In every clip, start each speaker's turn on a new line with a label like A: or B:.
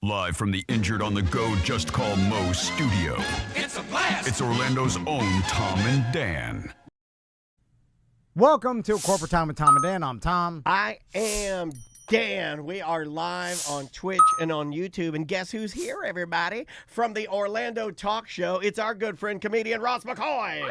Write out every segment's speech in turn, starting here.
A: Live from the Injured on the Go Just Call Mo studio.
B: It's a blast!
A: It's Orlando's own Tom and Dan.
C: Welcome to Corporate Time with Tom and Dan. I'm Tom.
D: I am Dan. We are live on Twitch and on YouTube. And guess who's here, everybody? From the Orlando Talk Show, it's our good friend, comedian Ross McCoy.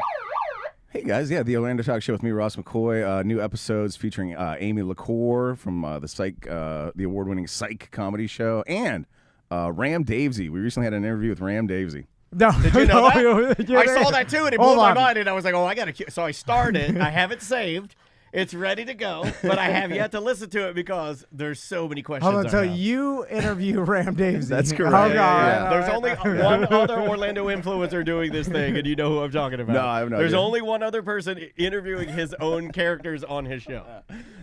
E: Hey guys, yeah, the Orlando Talk Show with me, Ross McCoy. New episodes featuring Amy LaCour from the award-winning Psych comedy show, and Ram Davesy. We recently had an interview with Ram Davesy.
C: No,
D: Did you know that?
C: Yeah,
D: I saw that too, and it blew
C: Hold
D: my
C: on.
D: mind. And I was like, "Oh, I gotta." So I started. I have it saved. It's ready to go, but I have yet to listen to it because there's so many questions.
C: Hold on, so
D: I have.
C: you interview Ram Davesy.
E: That's correct.
C: Oh,
E: Yeah,
C: God.
E: yeah.
D: There's only one other Orlando influencer doing this thing, and you know who I'm talking about.
E: No, I have no
D: There's
E: idea.
D: only one other person interviewing his own characters on his show.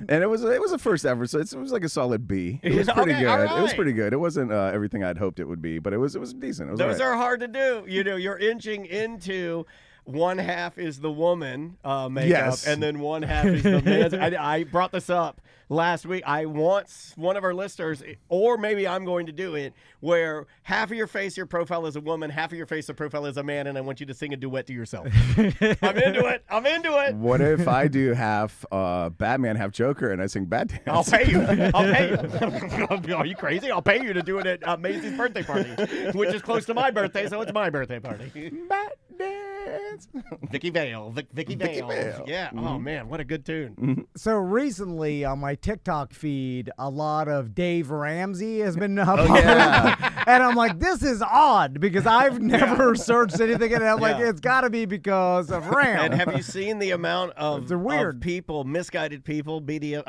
E: And it was a first effort, so it was like a solid B. It was pretty
D: Okay,
E: good.
D: all
E: It was
D: right.
E: pretty good. It wasn't everything I'd hoped it would be, but it was decent. It was
D: Those
E: all right.
D: are hard to do. You know, you're inching into one half is the woman makeup,
E: Yes.
D: and then one half is the man's. I brought this up last week. I want one of our listeners, or maybe I'm going to do it, where half of your face, your profile is a woman, half of your face, the profile is a man, and I want you to sing a duet to yourself. I'm into it. I'm into it.
E: What if I do half Batman, half Joker, and I sing Bat Dance?
D: I'll pay you. I'll pay you. Are you crazy? I'll pay you to do it at Maisie's birthday party, which is close to my birthday, so it's my birthday party.
E: Bat Dance.
D: Vicky Vale. Vicky Vale.
E: Vale.
D: Yeah. Oh, man. What a good tune.
C: So recently on my TikTok feed, a lot of Dave Ramsey has been up.
E: Oh, yeah.
C: And I'm like, this is odd because I've never searched anything. And I'm like,
D: Yeah.
C: it's got to be because of Ram.
D: And have you seen the amount of,
C: They're weird.
D: of people, misguided people, BDM?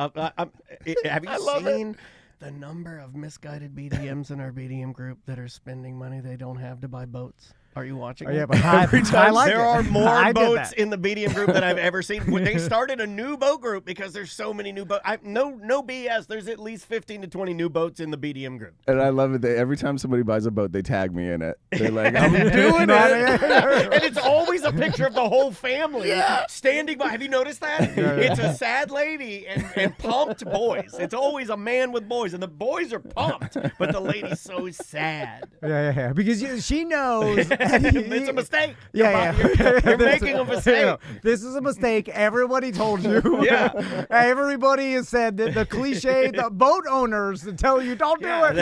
D: Have you seen the number of misguided BDMs in our BDM group that are spending money they don't have to buy boats? Are you watching?
C: Oh, yeah,
D: it?
C: but I like
D: there
C: it.
D: are more
C: I did
D: boats
C: that.
D: in the BDM group than I've ever seen. When they started a new boat group because there's so many new boats. No BS. There's at least 15 to 20 new boats in the BDM group.
E: And I love it. Every time somebody buys a boat, they tag me in it. They're like, I'm doing it.
D: And it's always a picture of the whole family standing by. Have you noticed that? It's a sad lady and pumped boys. It's always a man with boys, and the boys are pumped, but the lady's so sad.
C: Yeah. Because she knows.
D: It's a mistake.
C: Yeah.
D: You're making a mistake.
C: This is a mistake. Everybody told you.
D: Yeah.
C: Everybody has said that the cliche, the boat owners that tell you don't do it.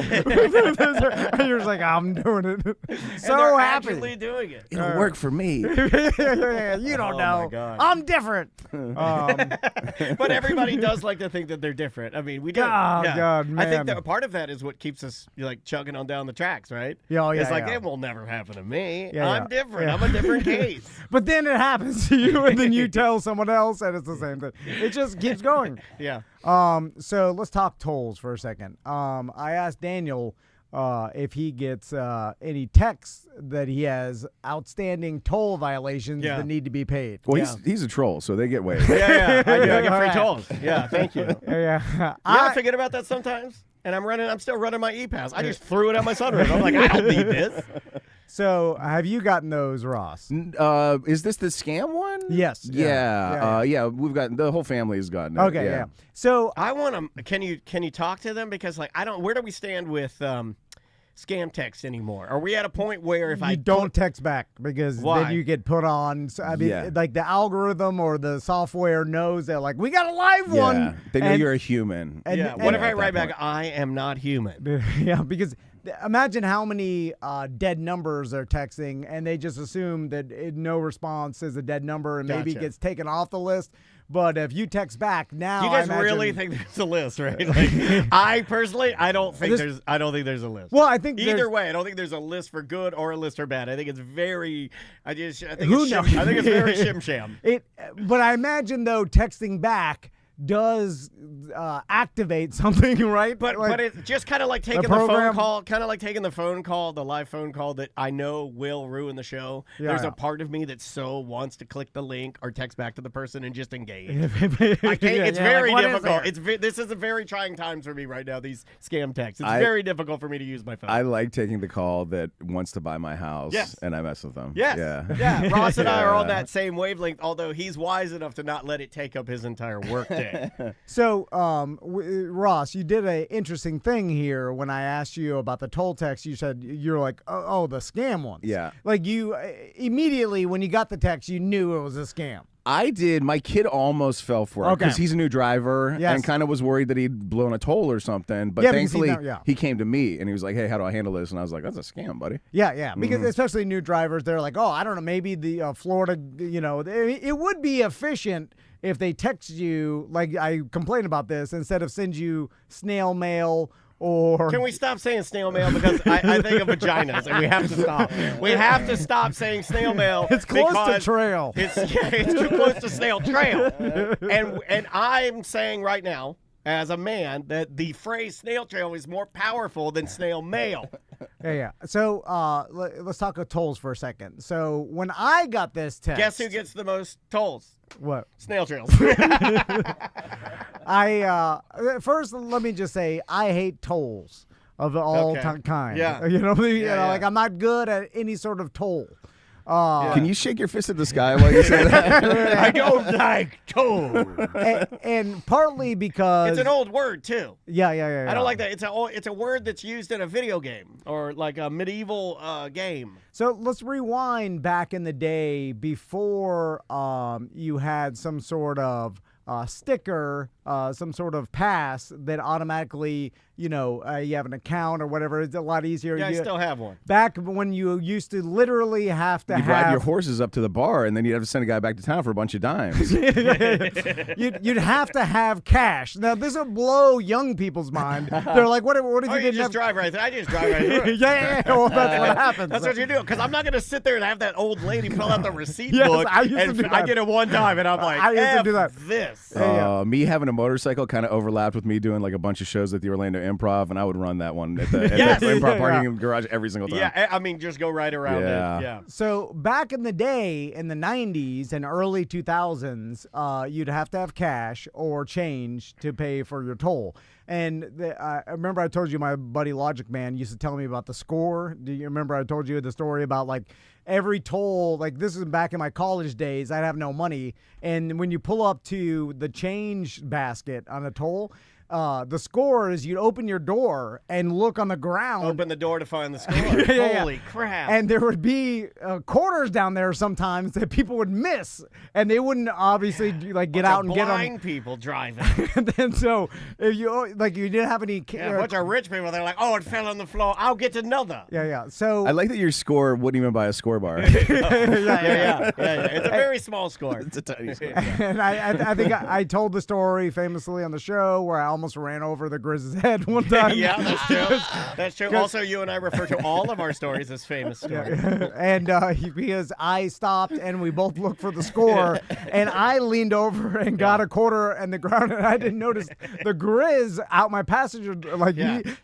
C: And you're just like, I'm doing it. So
D: and they're
C: happy.
D: actually doing it.
E: It'll work for me.
C: You don't
D: Oh,
C: know.
D: my God.
C: I'm different.
D: But everybody does like to think that they're different. I mean, we do.
C: God,
D: yeah.
C: God,
D: I think
C: man.
D: that part of that is what keeps us like chugging on down the tracks, right?
C: Yeah, oh, yeah,
D: It's like
C: yeah.
D: it will never happen to me.
C: Yeah,
D: I'm
C: yeah.
D: different.
C: Yeah.
D: I'm a different case.
C: But then it happens to you, and then you tell someone else, and it's the same thing. It just keeps going.
D: Yeah.
C: So let's talk tolls for a second. I asked Daniel if he gets any texts that he has outstanding toll violations
D: Yeah.
C: that need to be paid.
E: Well, he's a troll, so they get waived.
D: Yeah. I do. I get free
C: Alright.
D: tolls. Yeah. Thank you.
C: Yeah.
D: You ever forget about that sometimes? And I'm still running my e-pass. I just threw it out my sunroof. I'm like, I don't need this.
C: So have you gotten those, Ross?
E: Is this the scam one?
C: Yes.
E: Yeah. We've gotten, the whole family has gotten it.
C: Okay. Yeah. So
D: I want them. Can you talk to them? Because like I don't. Where do we stand with scam text anymore? Are we at a point where if
C: you
D: I
C: don't text back because
D: Why?
C: then you get put on. So, I mean,
E: Yeah.
C: like the algorithm or the software knows that like we got a live
E: Yeah.
C: one.
E: They know
C: And-
E: you're a human.
C: and-
D: yeah.
C: and-
D: What if I
E: at
D: write
E: that
D: back?
E: point.
D: I am not human.
C: Yeah, because imagine how many dead numbers they're texting, and they just assume that no response is a dead number, and maybe it
D: Gotcha.
C: gets taken off the list. But if you text back now,
D: You guys
C: I imagine,
D: really think there's a list, right? Like, I personally, I don't think there's a list.
C: Well, I think
D: Either
C: there's-
D: way, I don't think there's a list for good or a list for bad. I think it's very. I think
C: Who
D: it's
C: knows?
D: I think it's very shim sham.
C: But I imagine though texting back does activate something, right?
D: But it's just kind of like taking the
C: program-
D: phone call, the live phone call that I know will ruin the show.
C: Yeah,
D: There's
C: yeah.
D: a part of me that so wants to click the link or text back to the person and just engage. I can't. It's very difficult. This is a very trying times for me right now. These scam texts. It's very difficult for me to use my phone.
E: I like taking the call that wants to buy my house,
D: Yes.
E: and I mess with them.
D: Yes.
E: Yeah.
D: Yeah. Ross and I are on
E: Yeah.
D: that same wavelength, although he's wise enough to not let it take up his entire workday. day.
C: So, Ross, you did an interesting thing here when I asked you about the toll text. You said you're like, oh, the scam ones.
E: Yeah.
C: Like you immediately when you got the text, you knew it was a scam.
E: I did. My kid almost fell for it because he's a new driver and kind of was worried that he'd blown a toll or something. But thankfully, he came to me and he was like, hey, how do I handle this? And I was like, that's a scam, buddy.
C: Yeah. Because especially new drivers, they're like, oh, I don't know, maybe the Florida, it would be efficient if they text you, like I complained about this, instead of send you snail mail. Or
D: can we stop saying snail mail because I think of vaginas and we have to stop. We have to stop saying snail mail.
C: It's close to trail.
D: It's too close to snail trail. And I'm saying right now, as a man, that the phrase snail trail is more powerful than snail mail.
C: Yeah. So let's talk of tolls for a second. So when I got this text,
D: guess who gets the most tolls?
C: What?
D: Snail trails.
C: First, let me just say I hate tolls of all kind.
D: Yeah.
C: Like I'm not good at any sort of toll.
E: Can you shake your fist at the sky while you say that?
D: I don't like toll.
C: And partly because
D: it's an old word too.
C: Yeah.
D: I don't like that. It's a word that's used in a video game or like a medieval game.
C: So let's rewind back in the day before you had some sort of sticker, some sort of pass that automatically, you have an account or whatever. It's a lot easier.
D: Yeah, I still have one.
C: Back when you used to literally have to
E: You'd ride your horses up to the bar, and then you'd have to send a guy back to town for a bunch of dimes.
C: You'd have to have cash. Now, this will blow young people's mind. They're like, what if you didn't
D: drive right through? I just drive right through.
C: Yeah. Well, that's what happens.
D: That's what you do. Because I'm not going to sit there and have that old lady pull out the receipt
C: Yes,
D: book.
C: I used to do that.
D: I did it one time, and I'm like,
C: I used to do that.
D: This.
E: Me having a motorcycle kind of overlapped with me doing like a bunch of shows at the Orlando Improv, and I would run that one at the Improv parking garage every single time.
D: Yeah, I mean, just go right around it. Yeah.
C: So back in the day, in the 90s and early 2000s, you'd have to have cash or change to pay for your toll. And I remember I told you my buddy Logic Man used to tell me about the score. Do you remember I told you the story about like every toll, like this is back in my college days, I'd have no money. And when you pull up to the change basket on a toll, the score is you'd open your door and look on the ground.
D: Open the door to find the score. Holy crap.
C: And there would be quarters down there sometimes that people would miss. And they wouldn't obviously get out and get them.
D: Blind people driving.
C: And then so if you didn't have any.
D: A bunch of rich people, they're like, oh, it fell on the floor. I'll get another.
C: Yeah. So
E: I like that your score wouldn't even buy a score bar.
D: Yeah. It's a very small score.
E: It's a tiny score.
C: And I think I told the story famously on the show where I almost ran over the Grizz's head one time.
D: Yeah, that's true. That's true. Also, you and I refer to all of our stories as famous stories.
C: And because I stopped and we both looked for the score, and I leaned over and got a quarter in the ground, and I didn't notice the Grizz out my passenger.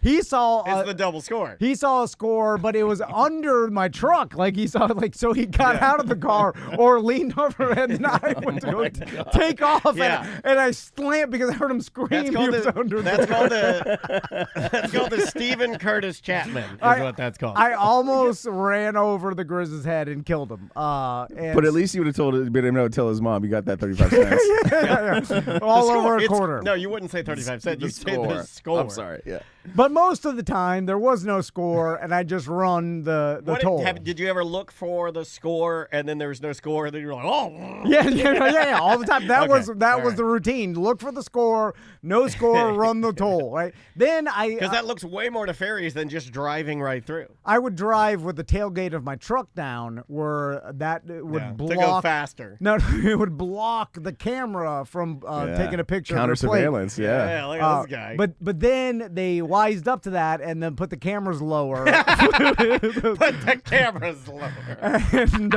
C: He saw
D: it's the double score.
C: He saw a score, but it was under my truck. Like he saw, so he got out of the car or leaned over, and then I went to go take off, and I slammed because I heard him scream.
D: That's called the Stephen Curtis Chapman is what that's called.
C: I almost ran over the Grizz's head and killed him.
E: But at least you would have been able to tell his mom you got that 35 cents.
C: Yeah. All over a quarter.
D: No, you wouldn't say 35 cents. You'd say the score.
E: I'm sorry. Yeah.
C: But most of the time, there was no score, and I just run the toll.
D: Did you ever look for the score, and then there was no score, and then you're like, oh.
C: Yeah, all the time. That was the routine. Look for the score, no score, run the toll, right? Then
D: because that looks way more nefarious than just driving right through.
C: I would drive with the tailgate of my truck down, where that would block.
D: To go faster.
C: No, it would block the camera from taking a picture.
E: Counter
C: of the plate.
E: surveillance.
D: Yeah, look at this guy.
C: But then they wised up to that and then put the cameras lower.
D: Put the cameras lower.
C: And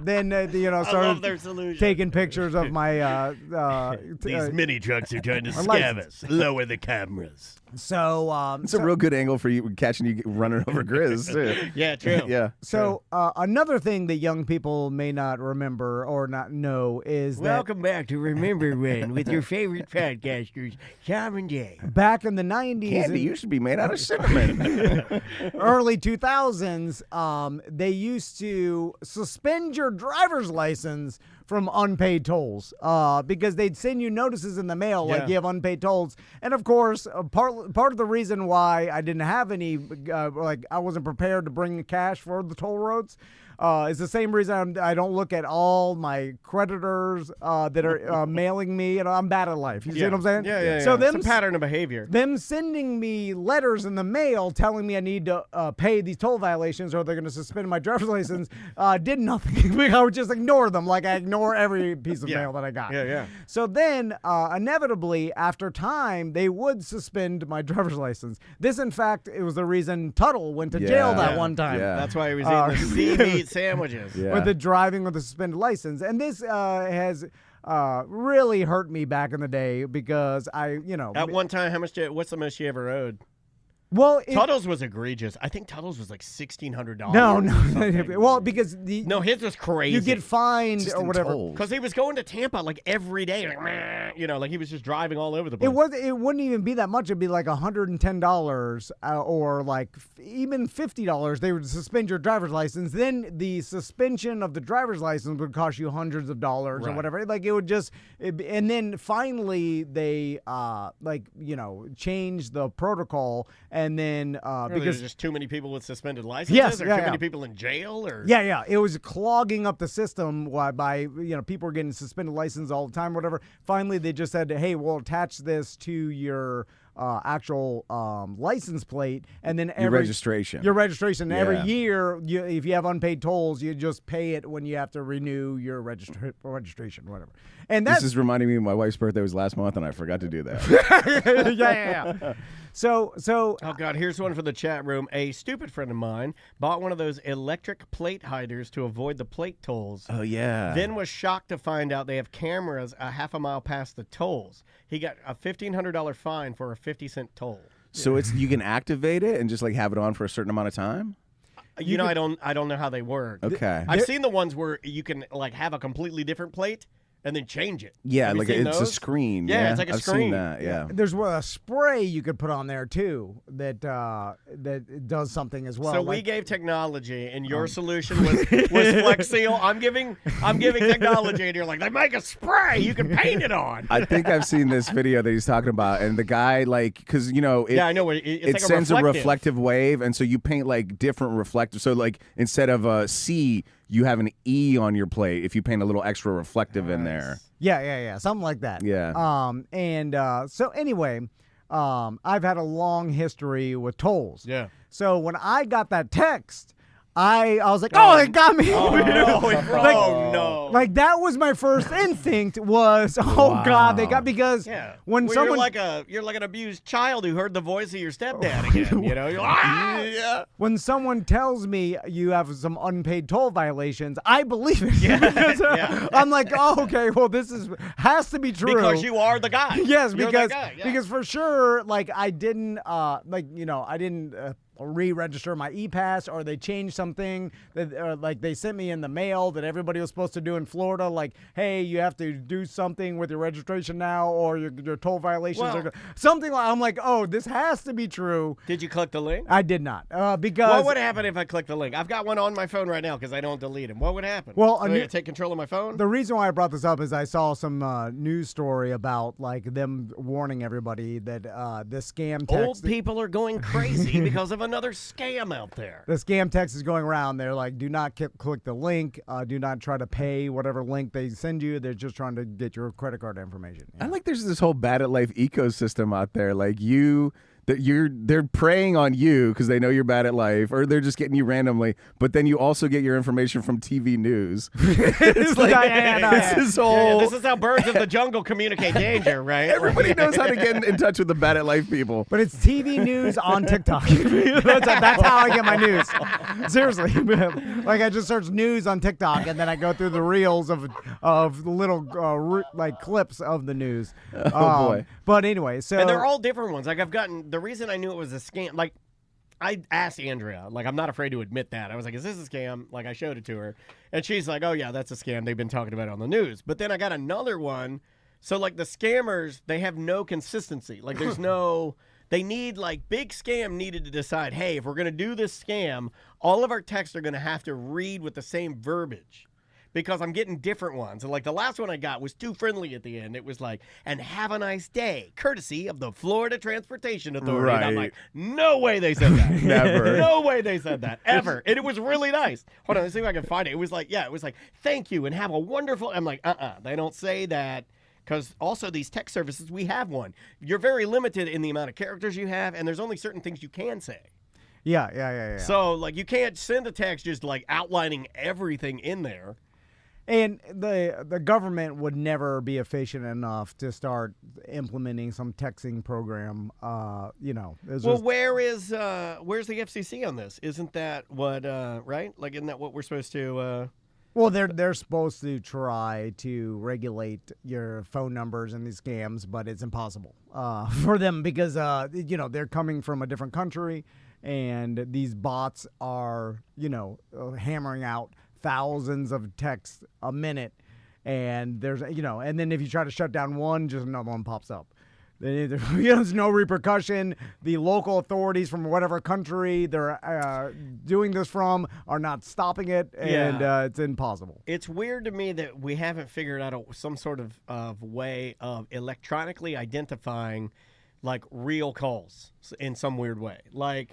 C: then
D: started
C: taking pictures of my
D: these mini trucks are trying to scam us. Lower the cameras.
C: So
E: it's a real good angle for you catching you running over Grizz too.
D: Yeah, true.
E: Yeah.
C: So another thing that young people may not remember or not know is
D: welcome back to Remember When with your favorite podcasters, Tom and Jay.
C: Back in the 90s,
E: candy used to be made out of cinnamon.
C: Early 2000s, they used to suspend your driver's license from unpaid tolls because they'd send you notices in the mail like
D: Yeah.
C: you have unpaid tolls. And of course, part of the reason why I didn't have any, like I wasn't prepared to bring cash for the toll roads. It's the same reason I don't look at all my creditors that are mailing me, and I'm bad at life. You see what I'm saying?
D: Yeah.
C: So
D: It's a pattern of behavior.
C: them sending me letters in the mail telling me I need to pay these toll violations or they're going to suspend my driver's license did nothing. I would just ignore them like I ignore every piece of mail that I got.
D: Yeah.
C: So then, inevitably, after time, they would suspend my driver's license. This, in fact, it was the reason Tuttle went to jail that one time.
E: Yeah.
D: That's why he was eating the sea meat sandwiches.
E: Yeah.
C: With the driving with a suspended license. And this has really hurt me back in the day because
D: At one time, what's the most you ever owed?
C: well,
D: Tuttle's was egregious. I think Tuttle's was like $1,600.
C: no. Well, because
D: No, his was crazy.
C: you get fined
E: Just
C: or
E: in
C: whatever.
E: tolls.
D: Because he was going to Tampa like every day, like, meh, like he was just driving all over the place.
C: It wouldn't even be that much. It'd be like $110 or like even $50. They would suspend your driver's license. Then the suspension of the driver's license would cost you hundreds of dollars or
D: Right.
C: whatever. Like it would just, and then finally they changed the protocol, and then
D: Because
C: because
D: there's just too many people with suspended licenses,
C: Yes,
D: or
C: yeah,
D: too
C: yeah.
D: many people in jail, or
C: Yeah, it was clogging up the system by people were getting suspended license all the time, whatever. Finally, they just said, hey, we'll attach this to your actual license plate, and then
E: Your registration.
C: Your registration.
E: Yeah.
C: Every year, if you have unpaid tolls, you just pay it when you have to renew your registration, whatever. And
E: This
C: that's
E: is reminding me my wife's birthday was last month, and I forgot to do that.
C: yeah. So
D: Oh, God, here's one for the chat room. A stupid friend of mine bought one of those electric plate hiders to avoid the plate tolls.
E: Oh, yeah.
D: Then was shocked to find out they have cameras a half a mile past the tolls. He got a $1,500 fine for a 50-cent toll.
E: So you can activate it and just like have it on for a certain amount of time?
D: I don't know how they work.
E: Okay.
D: I've seen the ones where you can like have a completely different plate and then change it.
E: Yeah,
D: Have you
E: like
D: seen
E: it's a
D: those?
E: screen.
D: Yeah, it's like a
E: I've
D: screen.
E: seen that, yeah.
C: there's a spray you could put on there too that does something as well.
D: So we gave technology, and your solution was Flex Seal. I'm giving technology, and you're like, they make a spray you can paint it on.
E: I think I've seen this video that he's talking about, and the guy because
D: I know it's
E: it
D: like
E: sends
D: a
E: a reflective wave, and so you paint like different reflective. So like instead of a C, you have an E on your plate if you paint a little extra reflective in there.
C: Yeah, something like that.
E: Yeah.
C: So anyway, I've had a long history with tolls.
D: Yeah.
C: So when I got that text, I was like, oh, it got me.
D: No.
C: Like that was my first instinct was, oh God, they got because when
D: Well,
C: someone
D: you're like an abused child who heard the voice of your stepdad again. You're like, ah!
C: when someone tells me you have some unpaid toll violations, I believe it. Because, I'm like, oh, okay, well, has to be true.
D: Because you are the guy.
C: Yes,
D: You're
C: because
D: that guy, yeah.
C: because for sure, like I didn't re-register my e-pass, or they changed something that like they sent me in the mail that everybody was supposed to do in Florida, like, hey, you have to do something with your registration now, or your toll violations are something like. I'm like, oh, this has to be true.
D: Did you click the link?
C: I did not because
D: What would happen if I click the link? I've got one on my phone right now because I don't delete them. What would happen?
C: Well,
D: so I gotta take control of my phone?
C: the reason why I brought this up is I saw some news story about like them warning everybody that the scam text.
D: Old people are going crazy because of another scam out there.
C: The scam text is going around. They're like, do not click the link. Do not try to pay whatever link they send you. They're just trying to get your credit card information.
E: I like there's this whole bad at life ecosystem out there. Like they're preying on you because they know you're bad at life, or they're just getting you randomly. But then you also get your information from TV news. It's like this whole.
D: This is how birds of the jungle communicate danger, right?
E: Everybody knows how to get in touch with the bad at life people.
C: But it's TV news on TikTok. that's how I get my news. Seriously. Like I just search news on TikTok, and then I go through the reels of little like clips of the news.
E: Oh, boy.
C: But anyway, so.
D: And they're all different ones. Like I've gotten, the reason I knew it was a scam, like I asked Andrea, like I'm not afraid to admit that. I was like, is this a scam? Like I showed it to her. And she's like, oh yeah, that's a scam. They've been talking about it on the news. But then I got another one. So like the scammers, they have no consistency. Like there's no, they need like Big Scam needed to decide, hey, if we're going to do this scam, all of our texts are going to have to read with the same verbiage. because I'm getting different ones. And like the last one I got was too friendly at the end. It was like, and have a nice day, courtesy of the Florida Transportation Authority. And I'm like, no way they said that.
E: Never.
D: No way they said that, ever. And it was really nice. Hold on, let's see if I can find it. It was like, thank you and have a wonderful. I'm like, they don't say that. Because also these text services, we have one. You're very limited in the amount of characters you have, and there's only certain things you can say.
C: Yeah.
D: So, like, you can't send a text just, like, outlining everything in there.
C: And the government would never be efficient enough to start implementing some texting program.
D: Where's the FCC on this? Isn't that what, right? Like, isn't that what we're supposed to...
C: Well, they're supposed to try to regulate your phone numbers and these scams, but it's impossible for them because they're coming from a different country, and these bots are hammering out thousands of texts a minute, and and then if you try to shut down one, just another one pops up. There's no repercussion. The local authorities from whatever country they're doing this from are not stopping it, and it's impossible.
D: It's weird to me that we haven't figured out some sort of way of electronically identifying, like, real calls in some weird way. Like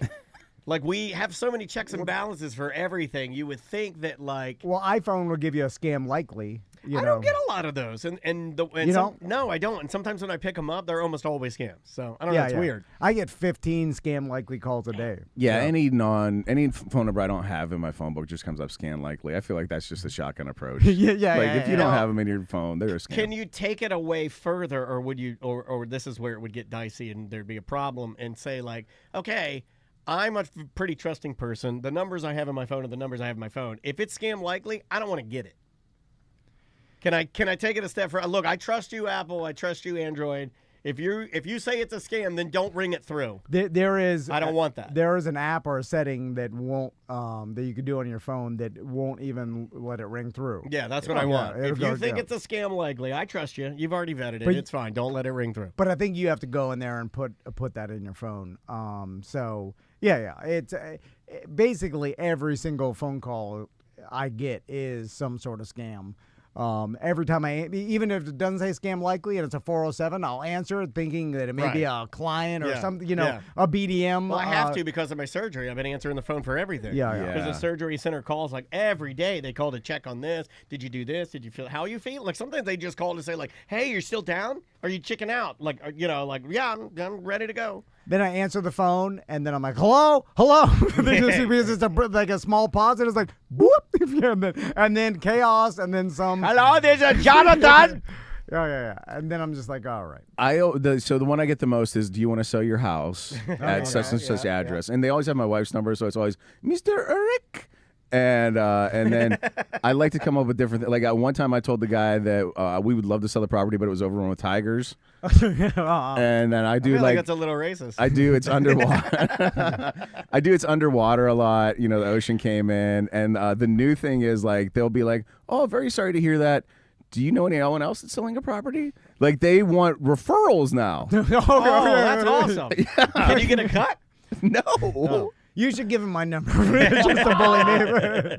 D: we have so many checks and balances for everything. You would think that, like...
C: Well, iPhone will give you a scam likely.
D: I don't get a lot of those, no, I don't. And sometimes when I pick them up, they're almost always scams. So I don't know. It's weird.
C: I get 15 scam likely calls a day.
E: Yeah, any phone number I don't have in my phone book just comes up scan likely. I feel like that's just a shotgun approach. If you don't have them in your phone, they're a scam.
D: Can you take it away further, or would you, or this is where it would get dicey and there'd be a problem, and say like, okay, I'm a pretty trusting person. The numbers I have in my phone are the numbers I have in my phone. If it's scam likely, I don't want to get it. Can I take it a step further? Look, I trust you, Apple. I trust you, Android. If you say it's a scam, then don't ring it through.
C: There is.
D: I don't want that.
C: There is an app or a setting that won't that you can do on your phone that won't even let it ring through.
D: Yeah, that's what I want. If you think it's a scam likely, I trust you. You've already vetted it. It's fine. Don't let it ring through.
C: But I think you have to go in there and put that in your phone. It's basically every single phone call I get is some sort of scam. Every time even if it doesn't say scam likely and it's a 407, I'll answer it thinking that it may be a client or something, a BDM.
D: Well, I have to because of my surgery. I've been answering the phone for everything. Because the surgery center calls like every day. They call to check on this. Did you do this? Did you feel how you feel? Like sometimes they just call to say like, hey, you're still down? Are you chicking out? Like, yeah, I'm ready to go.
C: Then I answer the phone, and then I'm like, hello? Because it's like a small pause, and it's like, whoop, and then chaos, and then some.
D: Hello, there's a Jonathan.
C: Yeah. And then I'm just like, all right.
E: So the one I get the most is, do you want to sell your house at such and such address? And they always have my wife's number, so it's always, Mr. Eric. And then I like to come up with different like one time I told the guy that we would love to sell the property, but it was overrun with tigers. And then I
D: feel like that's a little racist.
E: I do. It's underwater. It's underwater a lot. The ocean came in, and the new thing is like they'll be like, "Oh, very sorry to hear that. Do you know anyone else that's selling a property?" Like they want referrals now.
D: That's awesome. Can you get a cut?
E: No.
C: You should give him my number. Just a bully neighbor.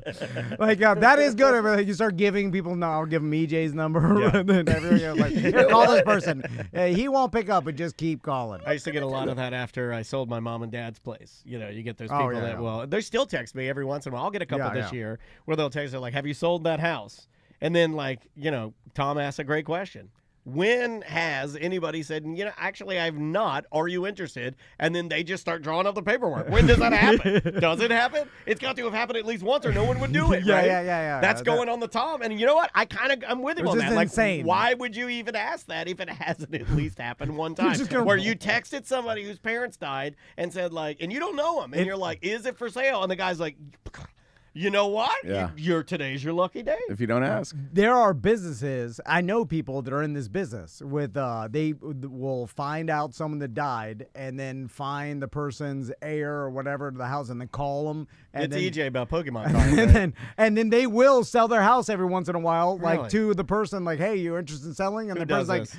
C: That is good. If you start giving people, no, I'll give him EJ's number. And then everything else, like, here, call this person. He won't pick up, but just keep calling.
D: I used to get a lot of that after I sold my mom and dad's place. You get those people they still text me every once in a while. I'll get a couple this year where they'll text her like, have you sold that house? And then Tom asked a great question. When has anybody said, actually, I've not. Are you interested? And then they just start drawing up the paperwork. When does that happen? Does it happen? It's got to have happened at least once, or no one would do it. right?
C: Yeah.
D: That's going on the Tom. And you know what? I'm with him on that.
C: Insane.
D: Why would you even ask that if it hasn't at least happened one time? Where you texted somebody whose parents died and said and you don't know him, and you're like, is it for sale? And the guy's like, you know what?
E: Yeah.
D: Today's your lucky day.
E: If you don't ask.
C: There are businesses, I know people that are in this business with, they will find out someone that died and then find the person's heir or whatever to the house and then call them. And
D: it's
C: then,
D: EJ about Pokemon cards.
C: and then they will sell their house every once in a while,
D: Really?
C: like to the person, like, hey, you're interested in selling? And
D: Who
C: the person's like,
D: this?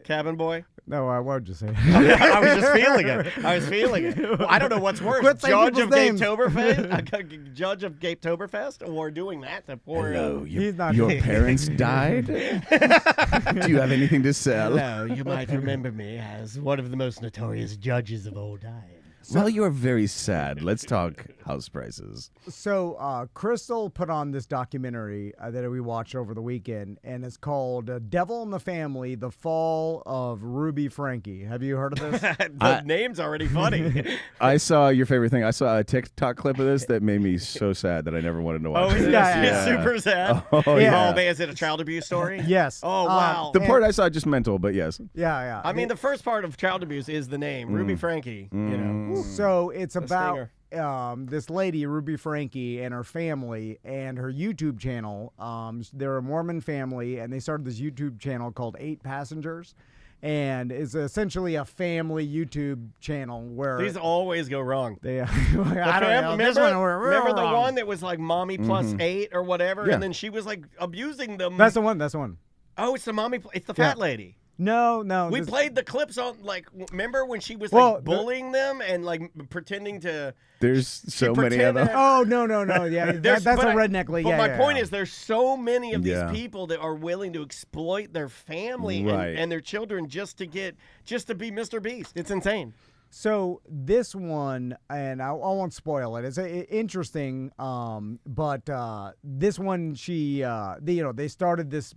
D: Cabin boy?
C: no, I won't just say
D: I was just feeling it. Well, I don't know what's worse.
C: Quit saying
D: Judge of
C: people's names.
D: Gapetoberfest? Judge of Gape. Oktoberfest or doing that to pour.
E: Hello,
C: He's not
E: your
C: gonna-
E: parents died? Do you have anything to sell?
D: Hello, you might remember me as one of the most notorious judges of all time.
E: Well, you are very sad. Let's talk house prices.
C: So Crystal put on this documentary that we watched over the weekend, and it's called Devil in the Family, The Fall of Ruby Frankie. Have you heard of this?
D: The name's already funny.
E: I saw your favorite thing. I saw a TikTok clip of this that made me so sad that I never wanted to watch
D: Oh,
E: it.
D: is it?
C: Yeah.
D: It's super sad.
E: Oh,
C: Yeah.
E: yeah.
D: Oh, man, is it a child abuse story?
C: Yes.
D: Oh, wow.
E: The part I saw just mental, but yes.
C: Yeah.
D: I mean, the first part of child abuse is the name, Ruby Frankie. You know,
C: So it's about
D: stinger.
C: this lady, Ruby Frankie, and her family and her YouTube channel. They're a Mormon family, and they started this YouTube channel called 8 Passengers. And it's essentially a family YouTube channel where
D: These always go wrong.
C: they. I
D: The
C: don't know.
D: fam-
C: This
D: remember
C: one we're
D: remember the
C: wrong.
D: one that was like mommy plus 8 or whatever,
E: Yeah.
D: and then she was like abusing them.
C: That's the one. That's the one.
D: Oh, it's the mommy. It's the fat lady.
C: No.
D: We
C: this-
D: played the clips on remember when she was
C: Well,
D: like bullying them and like pretending to.
E: There's so many of them.
D: pretended-
C: Oh no. Yeah,
D: There's-
C: that's
D: but
C: a
D: I-
C: redneck league.
D: But
C: Yeah,
D: my
C: yeah,
D: point
C: yeah.
D: is, there's so many of these
E: Yeah.
D: people that are willing to exploit their family
E: Right.
D: and their children just to be Mr. Beast. It's insane.
C: So this one, and I won't spoil it. It's interesting, but this one, they started this,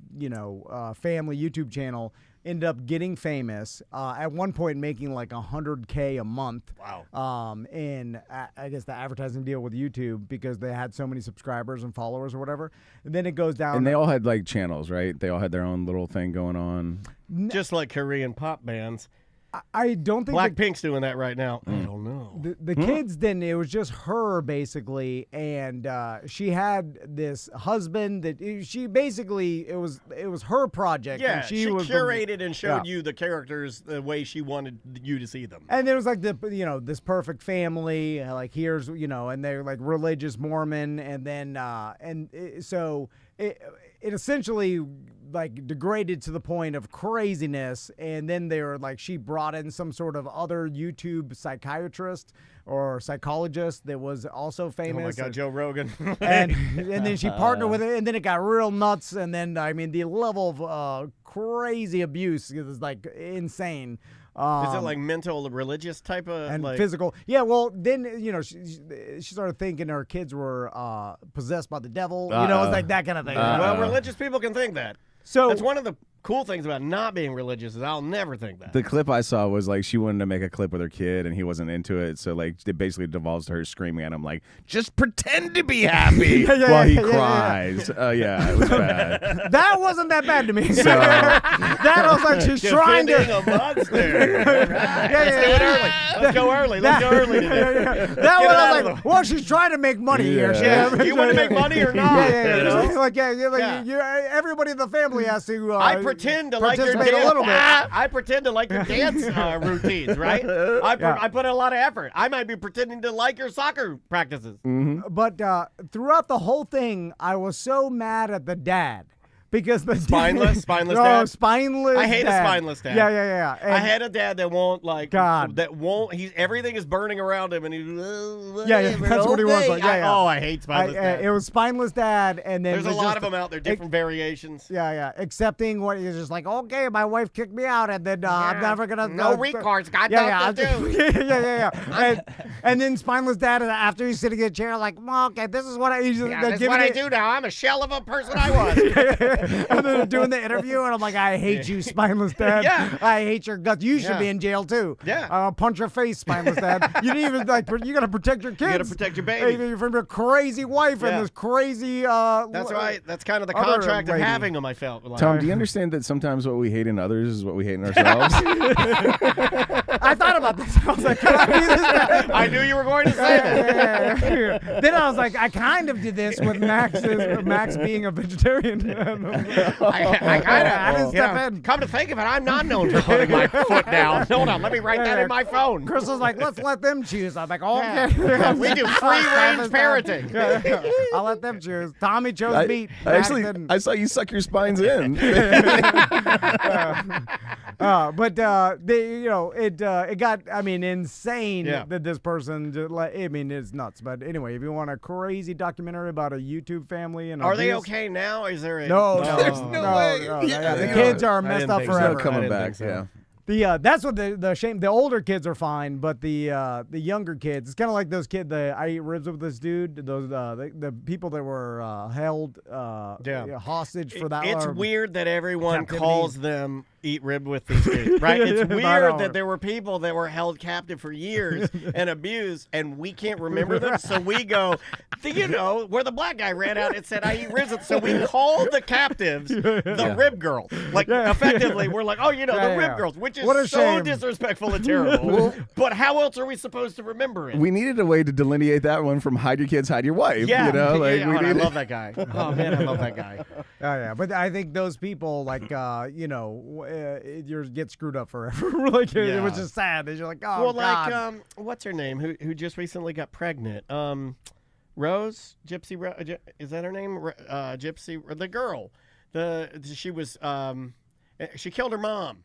C: family YouTube channel. Ended up getting famous. At one point, making like $100K a month.
D: Wow.
C: In I guess the advertising deal with YouTube because they had so many subscribers and followers or whatever. And then it goes down.
E: And they all had like channels, right? They all had their own little thing going on.
D: Just like Korean pop bands.
C: I don't think
D: Blackpink's doing that right now. I don't know.
C: the kids didn't. It was just her basically, and she had this husband that she basically it was her project.
D: Yeah,
C: and
D: she
C: was
D: curated and showed
C: yeah.
D: you the characters the way she wanted you to see them.
C: And there was like this perfect family, like here's and they're like religious Mormon, and then so it essentially like degraded to the point of craziness, and then they were like she brought in some sort of other YouTube psychiatrist or psychologist that was also famous.
D: Oh my God, Joe Rogan.
C: and then she partnered with it, and then it got real nuts, and then I mean the level of crazy abuse is like insane.
D: Is it like mental, religious type of
C: and
D: like,
C: physical? Yeah. Well, then she started thinking her kids were possessed by the devil. It's like that kind of thing.
D: Well, religious people can think that.
C: So
D: That's one of the cool things about not being religious is I'll never think that.
E: The clip I saw was like she wanted to make a clip with her kid and he wasn't into it, so like it basically devolves to her screaming at him like, "Just pretend to be happy," while he cries. Yeah, it was bad.
C: that wasn't that bad to me. That was like she's trying
D: Defending
C: to.
D: a monster. All right. Let's go early. Let's go early today.
C: That one I
D: out
C: was
D: of
C: like, well, she's trying to make money here.
E: Yeah.
D: Yeah. Do you want to make money or not?
C: Yeah.
D: You know?
C: Like,
D: Yeah.
C: everybody in the family has to.
D: I pretend to like your
C: participate
D: dance.
C: a little bit.
D: I pretend to like your dance routines, right? I put in a lot of effort. I might be pretending to like your soccer practices.
C: But throughout the whole thing, I was so mad at the dad. Because the
D: Spineless
C: dad.
D: spineless. I hate a
C: dad.
D: spineless dad.
C: Yeah.
D: I had a dad that won't like.
C: God.
D: That won't. Everything is burning around him, and he's.
C: Yeah, that's what he was like. Yeah.
D: Oh, I hate spineless dad.
C: It was spineless dad, and then
D: There's a
C: was
D: lot
C: just-
D: of them out there, different variations.
C: Yeah. Accepting what he's just like, okay, my wife kicked me out, and then I'm never gonna.
D: No recourse. Got
C: Yeah.
D: nothing to do.
C: Yeah. And then spineless dad, after he's sitting in a chair, like, well, okay, this is what I. He's just,
D: Yeah,
C: like,
D: that's
C: giving
D: what I
C: it-
D: do now. I'm a shell of a person I was.
C: and then doing the interview, and I'm like, I hate you, spineless dad.
D: Yeah.
C: I hate your guts. You should
D: Yeah.
C: be in jail too.
D: Yeah.
C: I'll punch your face, spineless dad. You didn't even like. You gotta protect your kids.
D: You gotta protect your baby.
C: You're from your crazy wife
D: Yeah.
C: and this crazy.
D: That's right. That's kind of the
C: other
D: contract of
C: lady.
D: having them. I felt. Like.
E: Tom, do you understand that sometimes what we hate in others is what we hate in ourselves?
C: I thought about this. I was like, can I do this?
D: I knew you were going to say that.
C: Yeah. Then I was like, I kind of did this with Max being a vegetarian.
D: I kind of.
C: I didn't step in.
D: Come to think of it, I'm not known for putting my foot down. Hold on, let me write that in my phone.
C: Crystal's like, let's let them choose. I'm like, okay.
D: We do free-range parenting.
C: Yeah. I'll let them choose. Tommy chose meat. Max
E: Actually,
C: didn't.
E: I saw you suck your spines in.
C: But it got, I mean, insane
D: Yeah.
C: that this person just I mean, it's nuts. But anyway, if you want a crazy documentary about a YouTube family and
D: Are they
C: abuse-
D: okay now? Is there a
C: No,
E: There's no way. Yeah,
C: the
E: they
C: kids
E: are.
C: are
D: I
C: messed
D: didn't
C: up
D: think so.
C: forever.
E: Coming
D: I didn't
E: back,
D: think so.
E: yeah.
C: That's what the shame. The older kids are fine, but the younger kids, it's kind of like those kids. I ate ribs with this dude. Those the people that were held hostage for that.
D: It's weird that everyone
C: captivity.
D: calls them eat rib with these dudes, right? It's
C: I know.
D: weird that there were people that were held captive for years and abused, and we can't remember them. So we go, where the black guy ran out and said, I eat ribs. So we called the captives the rib girls. Like, effectively, we're like, the rib girls, which is
C: What a
D: so
C: shame.
D: disrespectful and terrible. But how else are we supposed to remember it?
E: We needed a way to delineate that one from hide your kids, hide your wife.
D: Yeah,
E: Like,
D: yeah,
E: we
D: I
E: needed-
D: love that guy. Oh, man, I love that guy.
C: Yeah, but I think those people, like, you get screwed up forever. Like, it was just sad. You're like, oh,
D: Well,
C: God.
D: like, what's her name? Who just recently got pregnant? Rose, Gypsy. Is that her name? Gypsy, the girl. She was. She killed her mom.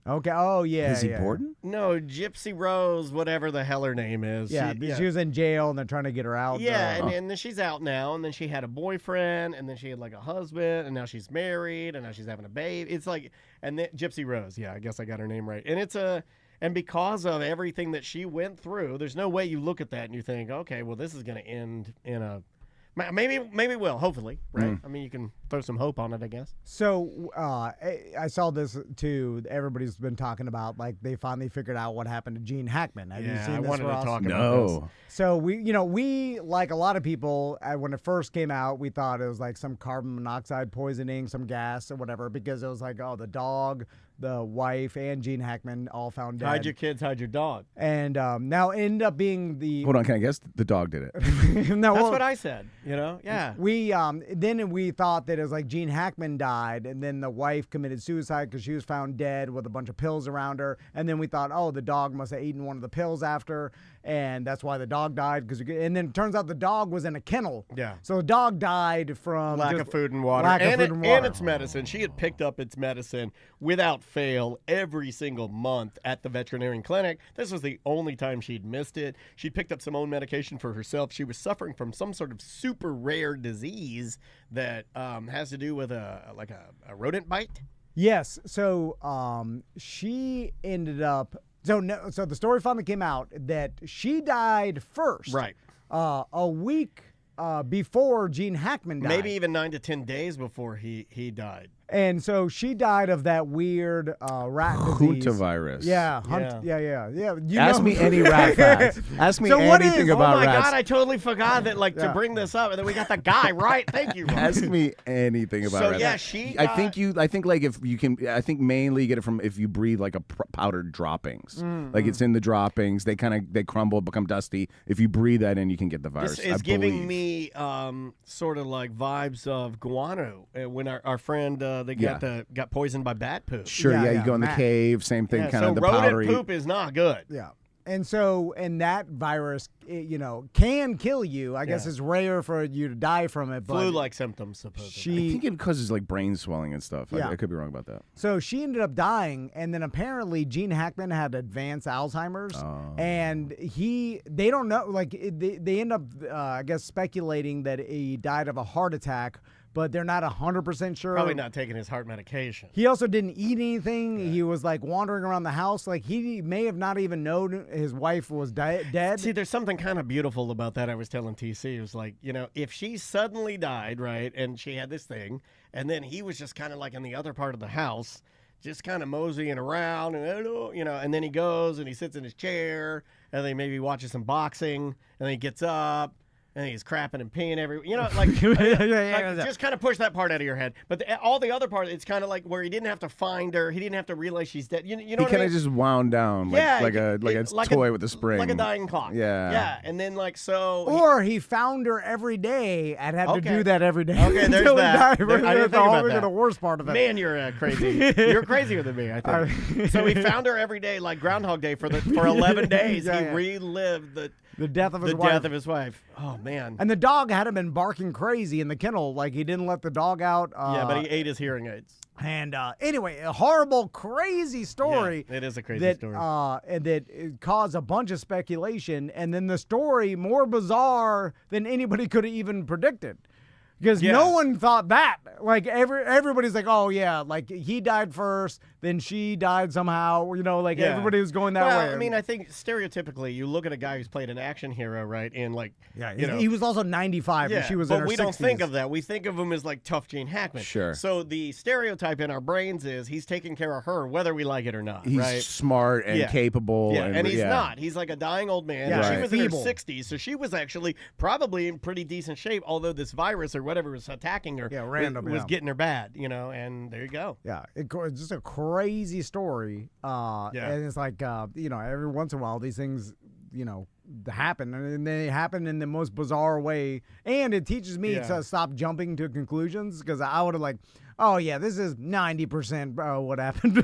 C: Okay. Oh, yeah.
E: Is he
C: yeah.
E: Borden?
D: No, Gypsy Rose, whatever the hell her name is.
C: Yeah, she was in jail and they're trying to get her out.
D: Yeah, and then she's out now, and then she had a boyfriend, and then she had like a husband, and now she's married, and now she's having a baby. It's like, and then Gypsy Rose, yeah, I guess I got her name right. And and because of everything that she went through, there's no way you look at that and you think, okay, well, this is going to end in a, maybe will, hopefully, right? I mean, you can throw some hope on it, I guess.
C: So I saw this too. Everybody's been talking about, like, they finally figured out what happened to Gene Hackman. Have you seen
D: I
C: this,
D: wanted
C: Ross?
D: to talk about this.
E: No.
C: So we like a lot of people, when it first came out, we thought it was like some carbon monoxide poisoning, some gas or whatever, because it was like, oh, the dog, the wife, and Gene Hackman all found dead.
D: Hide your kids, hide your dog.
C: And now it ended up being the.
E: Hold on, can I guess? The dog did it.
C: No,
D: That's
C: well,
D: what I said, yeah.
C: We then we thought that it was like Gene Hackman died, and then the wife committed suicide because she was found dead with a bunch of pills around her. And then we thought, oh, the dog must have eaten one of the pills after, and that's why the dog died. And then it turns out the dog was in a kennel.
D: Yeah.
C: So the dog died from
D: Lack
C: just
D: of food and water.
C: Lack of food and water.
D: And its medicine. She had picked up its medicine without fail every single month at the veterinarian clinic. This was the only time she'd missed it. She'd picked up some own medication for herself. She was suffering from some sort of super rare disease that has to do with a rodent bite.
C: Yes. So she ended up. So the story finally came out that she died first.
D: Right.
C: A week before Gene Hackman died.
D: Maybe even 9 to 10 days before he died.
C: And so she died of that weird rat disease.
E: Huntavirus.
C: Yeah.
D: Yeah.
C: Yeah. You
E: Ask
C: know.
E: me any rat facts. Ask me
C: So what
E: anything
C: is-
E: about
D: Oh my
E: rats.
D: God, I totally forgot that to
C: Yeah.
D: bring this up, and then we got the guy right. Thank you, Rob.
E: Ask me anything about
D: So
E: rats.
D: yeah, she.
E: I think like if you can, I think mainly you get it from if you breathe like a powdered droppings. Like it's in the droppings. They crumble, become dusty. If you breathe that in, you can get the virus.
D: This is
E: I
D: giving
E: believe.
D: me sort of like vibes of guano when our friend got poisoned by bat poop.
E: Sure,
C: Yeah,
E: yeah,
C: yeah,
E: you go in the
C: Matt.
E: cave, same thing,
D: Yeah,
E: kind
D: so
E: of the
D: rodent
E: powdery.
D: poop is not good.
C: Yeah. And that virus, can kill you. I guess
D: Yeah.
C: it's rare for you to die from it. But
D: Flu-like symptoms, supposedly.
E: I think it causes like brain swelling and stuff.
C: Yeah.
E: I could be wrong about that.
C: So she ended up dying, and then apparently Gene Hackman had advanced Alzheimer's, and they don't know, like they end up, I guess, speculating that he died of a heart attack, but they're not 100% sure.
D: Probably not taking his heart medication.
C: He also didn't eat anything. He was like wandering around the house. Like he may have not even known his wife was dead.
D: See, there's something kind of beautiful about that. I was telling TC, it was like, if she suddenly died, right, and she had this thing, and then he was just kind of like in the other part of the house, just kind of moseying around, and and then he goes and he sits in his chair, and then maybe watches some boxing, and then he gets up. And he's crapping and peeing everywhere. Just kind of push that part out of your head. But all the other part, it's kind of like where he didn't have to find her. He didn't have to realize she's dead. You know
E: He
D: what I
E: kind
D: mean?
E: of just wound down, like a toy with a spring,
D: like a dying clock.
E: Yeah.
D: Yeah, and then
C: Or he found her every day and had to
D: Okay.
C: do that every day.
D: Okay, there's
C: until he
D: that.
C: died.
D: I didn't
C: That's
D: think about
C: always
D: that.
C: the worst part of it.
D: Man, you're crazy. You're crazier than me, I think. So he found her every day, like Groundhog Day, for 11 days.
C: Yeah,
D: he
C: yeah.
D: relived
C: the death of his
D: the
C: wife.
D: death of his wife. Oh man.
C: And the dog had him been barking crazy in the kennel. Like he didn't let the dog out.
D: Yeah, but he ate his hearing aids.
C: And anyway, a horrible, crazy story.
D: Yeah, it is a crazy
C: that,
D: story.
C: And that it caused a bunch of speculation, and then the story more bizarre than anybody could have even predicted. Because no one thought that. Like, everybody's like, oh, yeah, like, he died first, then she died somehow. Like, everybody was going that way.
D: I mean, I think stereotypically, you look at a guy who's played an action hero, right? And, like,
C: he was also 95, and she was in her 60s.
D: But we don't think of that. We think of him as, like, tough Gene Hackman.
E: Sure.
D: So the stereotype in our brains is he's taking care of her, whether we like it or not,
E: He's
D: right?
E: smart and capable.
D: Yeah, and he's not. He's like a dying old man.
C: Yeah,
D: She was in
C: feeble.
D: her 60s, so she was actually probably in pretty decent shape, although this virus or whatever was attacking her was getting her bad, and there you go.
C: Yeah, it's just a crazy story. And it's like, every once in a while, these things, happen, and they happen in the most bizarre way. And it teaches me to stop jumping to conclusions, because I would have like, oh yeah, this is 90% what happened.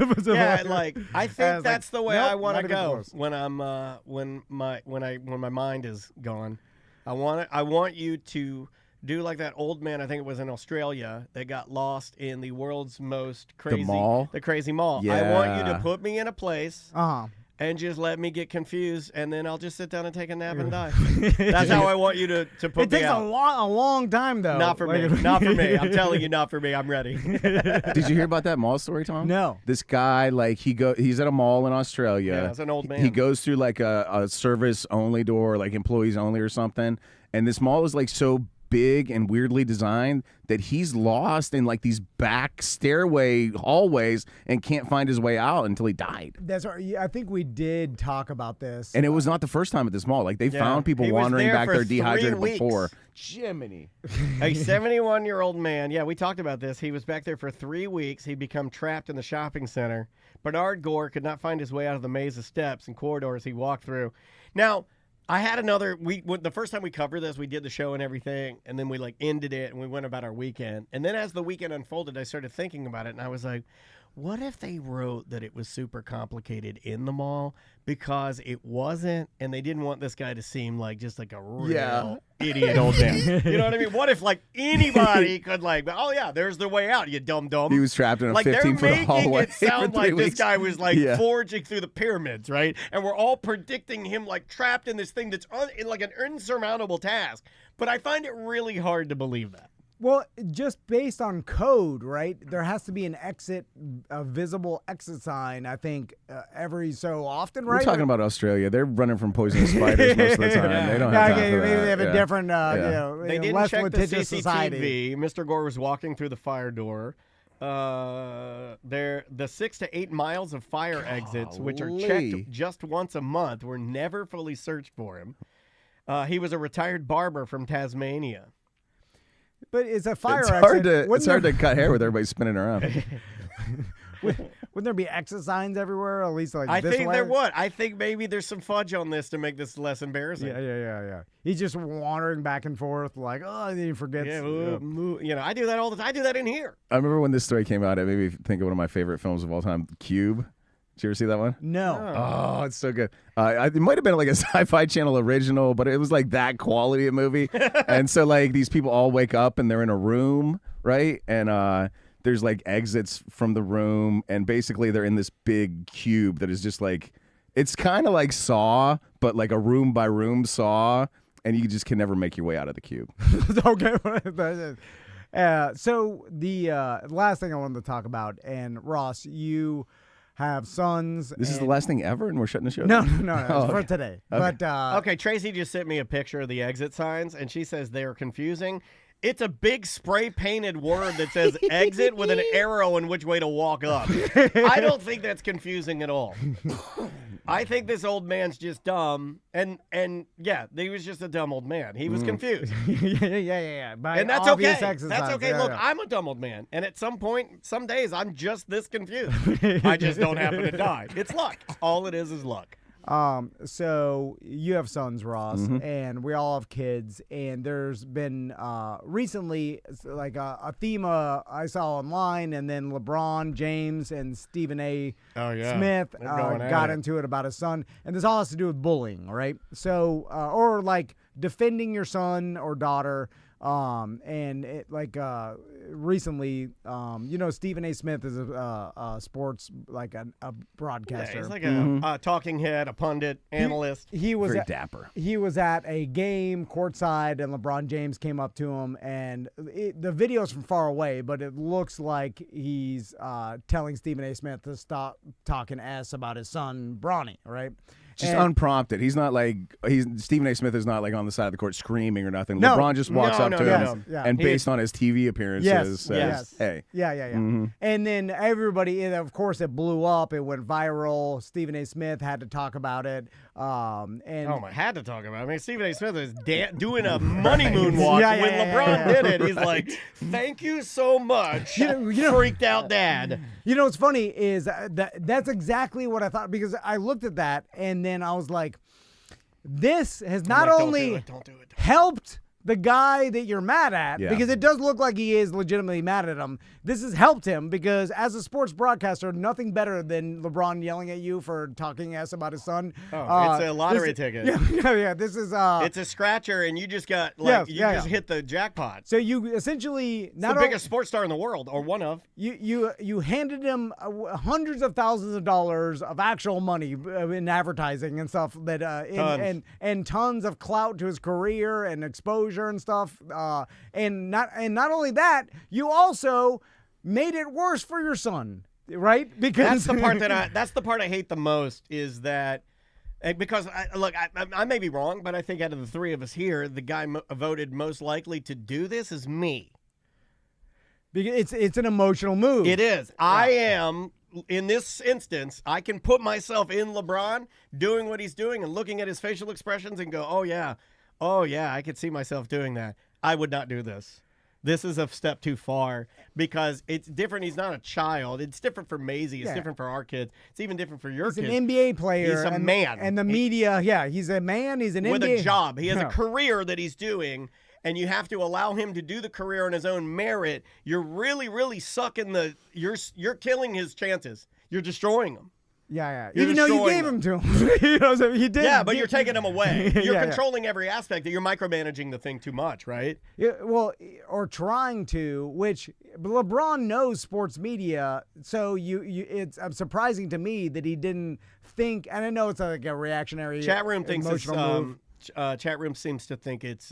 D: Like I think that's the way I want to go
C: close.
D: when I'm when my mind is gone. I want you to do like that old man, I think it was in Australia, that got lost in the world's most crazy
E: the
D: crazy mall.
E: Yeah.
D: I want you to put me in a place
C: Uh-huh.
D: and just let me get confused, and then I'll just sit down and take a nap and die. That's how I want you to put
C: It
D: me
C: takes
D: out.
C: a long time, though.
D: Not for me. Not for me. I'm telling you, not for me. I'm ready.
E: Did you hear about that mall story, Tom?
C: No.
E: This guy, like, he's at a mall in Australia.
D: Yeah, it's an old man.
E: He goes through like a service only door, like employees only or something. And this mall is like so big and weirdly designed that he's lost in like these back stairway hallways and can't find his way out until he died.
C: That's right. I think we did talk about this.
E: And it was not the first time at this mall. Like, they found people
D: He was
E: wandering
D: there
E: back
D: for
E: there
D: 3
E: dehydrated
D: weeks.
E: before. Jiminy.
D: A 71-year-old man. Yeah, we talked about this. He was back there for 3 weeks. He'd become trapped in the shopping center. Bernard Gore could not find his way out of the maze of steps and corridors he walked through. Now, I had another. The first time we covered this, we did the show and everything, and then we like ended it and we went about our weekend. And then as the weekend unfolded, I started thinking about it, and I was like, what if they wrote that it was super complicated in the mall because it wasn't, and they didn't want this guy to seem like just like a real idiot old man? You know what I mean? What if like anybody could like, oh yeah, there's the way out, you dumb.
E: He was trapped in a
D: like
E: 15-foot hallway.
D: It sound
E: for 3
D: like this
E: weeks.
D: guy was like forging through the pyramids, right? And we're all predicting him like trapped in this thing that's in like an insurmountable task. But I find it really hard to believe that.
C: Well, just based on code, right? There has to be a visible exit sign, I think, every so often, right?
E: We're talking about Australia. They're running from poisonous spiders most of the time. They don't have time for
C: maybe
E: that.
C: they have a different,
D: They didn't
C: less
D: check the
C: litigious
D: CCTV.
C: society.
D: Mr. Gore was walking through the fire door. The 6 to 8 miles of fire exits, which are checked just once a month, were never fully searched for him. He was a retired barber from Tasmania.
C: But it's a fire
E: It's
C: exit.
E: hard to cut hair with everybody spinning around.
C: Wouldn't there be exit signs everywhere? At least like
D: I
C: this
D: think
C: way?
D: there would. I think maybe there's some fudge on this to make this less embarrassing.
C: Yeah. He's just wandering back and forth, like, oh, and then he forgets.
D: I do that all the time. I do that in here.
E: I remember when this story came out, it made me think of one of my favorite films of all time, Cube. Did you ever see that one?
C: No.
E: Oh, it's so good. It might have been like a Sci-Fi Channel original, but it was like that quality of movie. And so like these people all wake up and they're in a room, right? And there's like exits from the room, and basically they're in this big cube that is just like, it's kind of like Saw, but like a room by room Saw, and you just can never make your way out of the cube.
C: Okay. So the last thing I wanted to talk about, and Ross, you have sons.
E: This is the last thing ever, and we're shutting the show
C: No,
E: down?
C: it's for today.
E: Okay.
C: But
D: Okay, Tracy just sent me a picture of the exit signs, and she says they're confusing. It's a big spray-painted word that says exit with an arrow in which way to walk up. I don't think that's confusing at all. I think this old man's just dumb, and yeah, he was just a dumb old man. He was confused.
C: yeah. By
D: And that's
C: obvious
D: okay.
C: exercise.
D: That's okay.
C: Yeah,
D: Look,
C: yeah.
D: I'm a dumb old man, and at some point, some days, I'm just this confused. I just don't happen to die. It's luck. All it is luck.
C: So you have sons, Ross,
E: Mm-hmm.
C: and we all have kids, and there's been recently like a theme I saw online, and then LeBron James and Stephen A. Smith
D: They're going at
C: got
D: it.
C: into it about his son, and this all has to do with bullying, right? So or like defending your son or daughter. And it, like recently, Stephen A. Smith is a sports like a broadcaster.
D: Yeah, he's like a talking head, a pundit, analyst.
C: He was
E: Very dapper.
C: He was at a game courtside, and LeBron James came up to him, and the video's from far away, but it looks like he's telling Stephen A. Smith to stop talking S about his son Bronny, right?
E: Just unprompted. He's not like Stephen A. Smith is not like on the side of the court screaming or nothing.
C: No.
E: LeBron just walks up to him
C: Yeah.
E: and based on his TV appearances says, "Hey."
C: Yeah. And then everybody, and of course, it blew up. It went viral. Stephen A. Smith had to talk about it.
D: I had to talk about it. I mean, Stephen A. Smith is doing a money moonwalk when LeBron did it. He's like, "Thank you so much, freaked out dad."
C: You know what's funny is that's exactly what I thought, because I looked at that and then I was like, this has not only
D: Don't do it.
C: helped the guy that you're mad at, because it does look like he is legitimately mad at him. This has helped him because as a sports broadcaster, nothing better than LeBron yelling at you for talking ass about his son.
D: It's a lottery ticket.
C: Yeah. This is
D: it's a scratcher, and you just got just hit the jackpot.
C: So you essentially
D: The biggest sports star in the world, or one of.
C: You handed him hundreds of thousands of dollars of actual money in advertising and stuff that and tons of clout to his career and exposure and stuff. And not only that, you also made it worse for your son, right? Because
D: that's the part I hate the most, is that. Because, I may be wrong, but I think out of the three of us here, the guy voted most likely to do this is me.
C: Because it's an emotional move.
D: It is. Yeah. I am, in this instance, I can put myself in LeBron doing what he's doing and looking at his facial expressions and go, oh, yeah, I could see myself doing that. I would not do this. This is a step too far because it's different. He's not a child. It's different for Maisie. It's different for our kids. It's even different for your kids.
C: He's an NBA player.
D: He's a man.
C: And the media, he's a man. He's an
D: with
C: NBA.
D: A job. He has a career that he's doing, and you have to allow him to do the career on his own merit. You're really, really sucking you're killing his chances. You're destroying them.
C: Yeah. Even though you gave him to him. So he did.
D: Yeah, but you're taking him away. You're controlling every aspect. You're micromanaging the thing too much, right?
C: Yeah, well, or trying to, which LeBron knows sports media, so it's surprising to me that he didn't think, and I know it's like a reactionary
D: chat room thinks
C: move.
D: Chat room seems to think it's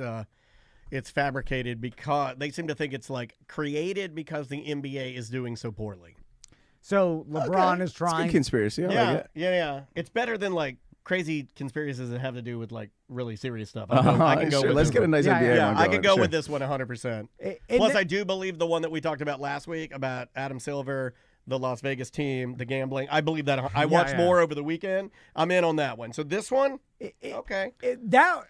D: fabricated because they seem to think it's like created because the NBA is doing so poorly.
C: So LeBron is trying.
E: It's a good conspiracy. I like it.
D: Yeah. It's better than like crazy conspiracies that have to do with like really serious stuff. I can go
E: sure.
D: with
E: Let's
D: this
E: get a
D: one.
E: nice NBA one
D: I
E: going.
D: can go
E: Sure.
D: with this one 100%. Plus, I do believe the one that we talked about last week about Adam Silver, the Las Vegas team, the gambling. I believe that. I watched more over the weekend. I'm in on that one. So this one, okay.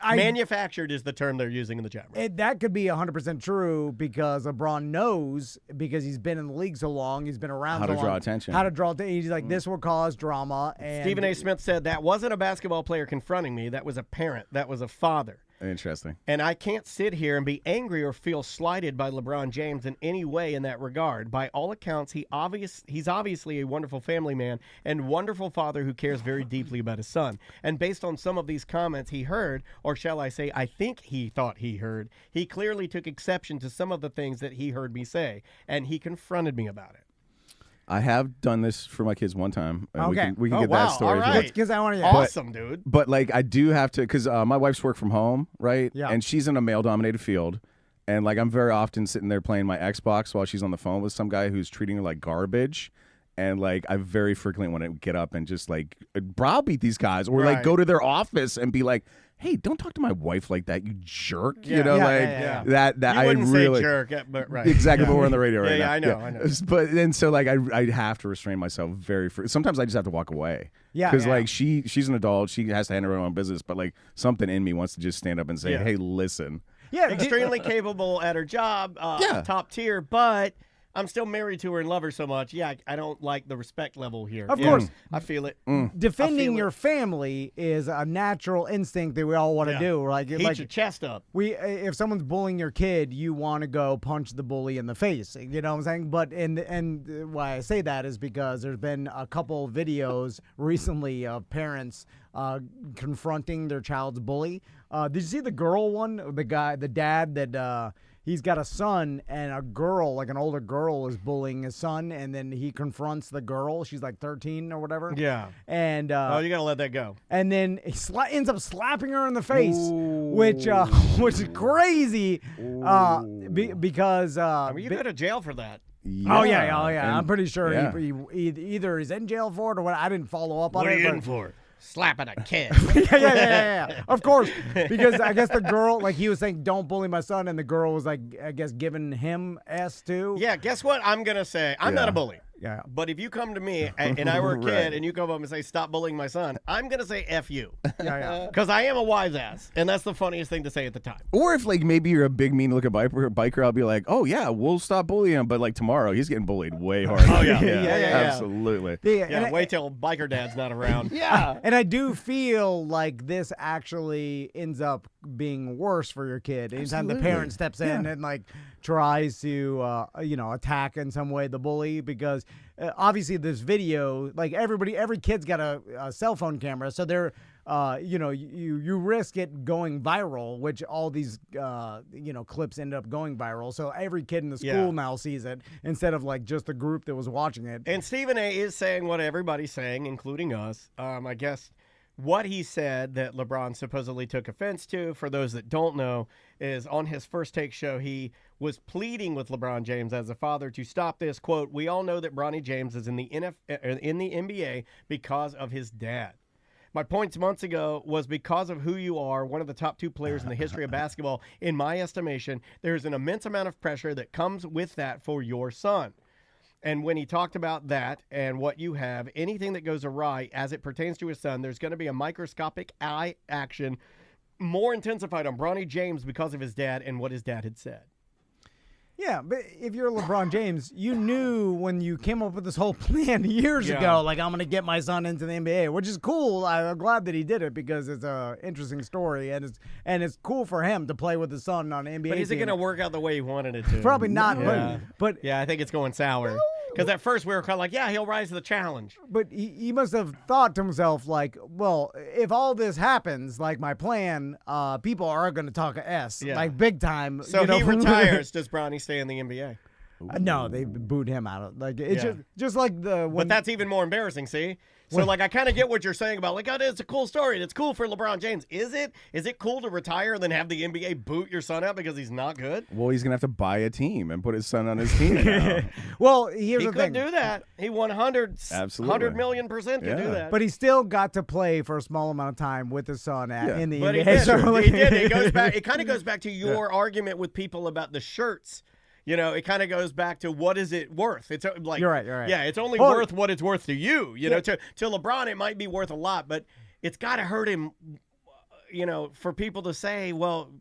D: Manufactured is the term they're using in the chat room.
C: That could be 100% true because LeBron knows, because he's been in the league so long, he's been around
E: how
C: so
E: to
C: long.
E: draw attention.
C: How to draw attention. He's like, this will cause drama. And
D: Stephen A. Smith said, that wasn't a basketball player confronting me. That was a parent. That was a father.
E: Interesting.
D: And I can't sit here and be angry or feel slighted by LeBron James in any way in that regard. By all accounts, he's obviously a wonderful family man and wonderful father who cares very deeply about his son. And based on some of these comments he heard, or shall I say, I think he thought he heard, he clearly took exception to some of the things that he heard me say, and he confronted me about it.
E: I have done this for my kids one time.
C: Okay.
E: We can get that story.
D: All right.
C: Because I want to.
D: Awesome, dude.
E: But like, I do have to, because my wife's work from home, right?
C: Yeah.
E: And she's in a male-dominated field, and like, I'm very often sitting there playing my Xbox while she's on the phone with some guy who's treating her like garbage. And like, I very frequently want to get up and just like browbeat these guys, or like go to their office and be like, "Hey, don't talk to my wife like that, you jerk."
D: Yeah.
E: You know,
C: Yeah.
E: that
D: You wouldn't
E: I really
D: say jerk, but right.
E: Exactly, but we're on the radio right now.
D: Yeah, I know.
E: But then so like, I have to restrain myself sometimes I just have to walk away.
C: Yeah.
E: Because like she's an adult, she has to handle her own business, but like something in me wants to just stand up and say, "Hey, listen."
C: Yeah.
D: Extremely capable at her job, top tier, but I'm still married to her and love her so much. Yeah, I don't like the respect level here.
C: Of course.
D: I feel it.
C: Defending your family is a natural instinct that we all want to do.
D: Heat your chest up.
C: If someone's bullying your kid, you want to go punch the bully in the face. You know what I'm saying? But and why I say that is because there's been a couple videos recently of parents confronting their child's bully. Did you see the girl one? The dad that he's got a son, and a girl, like an older girl, is bullying his son, and then he confronts the girl. She's like 13 or whatever.
D: Yeah.
C: And
D: you gotta let that go.
C: and then he ends up slapping her in the face, which is crazy. Because
D: I mean, you go to jail for that.
C: oh yeah.
E: and-
C: I'm pretty sure
E: yeah.
C: he either he's in jail for it or what. I didn't follow up on
D: What
C: it.
D: are you
C: but-
D: in for? Slapping a kid.
C: yeah. Of course, because I guess the girl, like he was saying, don't bully my son, and the girl was like, I guess giving him S too.
D: Yeah, guess what I'm going to say? I'm not a bully.
C: Yeah.
D: But if you come to me and I were a kid
E: Right.
D: and you come up and say, stop bullying my son, I'm going to say F you.
C: Yeah.
D: Because I am a wise ass. And that's the funniest thing to say at the time.
E: Or if like maybe you're a big mean looking biker, I'll be like, oh yeah, we'll stop bullying him. But like tomorrow, he's getting bullied way harder.
D: Oh, yeah.
C: Yeah.
E: Absolutely.
D: Yeah, wait till biker dad's not around.
C: And I do feel like this actually ends up being worse for your kid. Anytime the parent steps in and like tries to, attack in some way the bully, because obviously this video, like every kid's got a cell phone camera, so they're, you risk it going viral, which all these, clips end up going viral. So every kid in the school now sees it instead of like just the group that was watching it.
D: And Stephen A. is saying what everybody's saying, including us. I guess what he said that LeBron supposedly took offense to, for those that don't know, is on his First Take show, he was pleading with LeBron James as a father to stop this. Quote, we all know that Bronny James is in the NBA because of his dad. My points months ago was because of who you are, one of the top 2 players in the history of basketball. In my estimation, there's an immense amount of pressure that comes with that for your son. And when he talked about that and what you have, anything that goes awry as it pertains to his son, there's going to be a microscopic eye action more intensified on Bronny James because of his dad and what his dad had said.
C: Yeah, but if you're LeBron James, you knew when you came up with this whole plan years ago, like, I'm going to get my son into the NBA, which is cool. I'm glad that he did it because it's an interesting story, and it's cool for him to play with his son on an NBA
D: But is it
C: team.
D: going to work out the way he wanted it to?
C: Probably not, but
D: yeah, I think it's going sour. Because at first we were kind of like, yeah, he'll rise to the challenge.
C: But he must have thought to himself, like, well, if all this happens, like my plan, people are going to talk S, like big time.
D: So he retires. Does Bronny stay in the NBA?
C: No, they booed him out of like it's just like the.
D: But that's even more embarrassing. See, so like I kind of get what you're saying about like, oh, it's a cool story. It's cool for LeBron James. Is it? Is it cool to retire and then have the NBA boot your son out because he's not good?
E: Well, he's gonna have to buy a team and put his son on his team now.
C: Well, here's
D: he
C: the
D: could
C: thing.
D: do that. He 100 million% could do that.
C: But he still got to play for a small amount of time with his son in the
D: But
C: NBA.
D: he did.
C: So,
D: He did. It goes back. It kind of goes back to your argument with people about the shirts. You know, it kind of goes back to what is it worth? It's like
C: You're right.
D: Yeah, it's only worth what it's worth to you. You know, to LeBron, it might be worth a lot, but it's got to hurt him. You know, for people to say, well,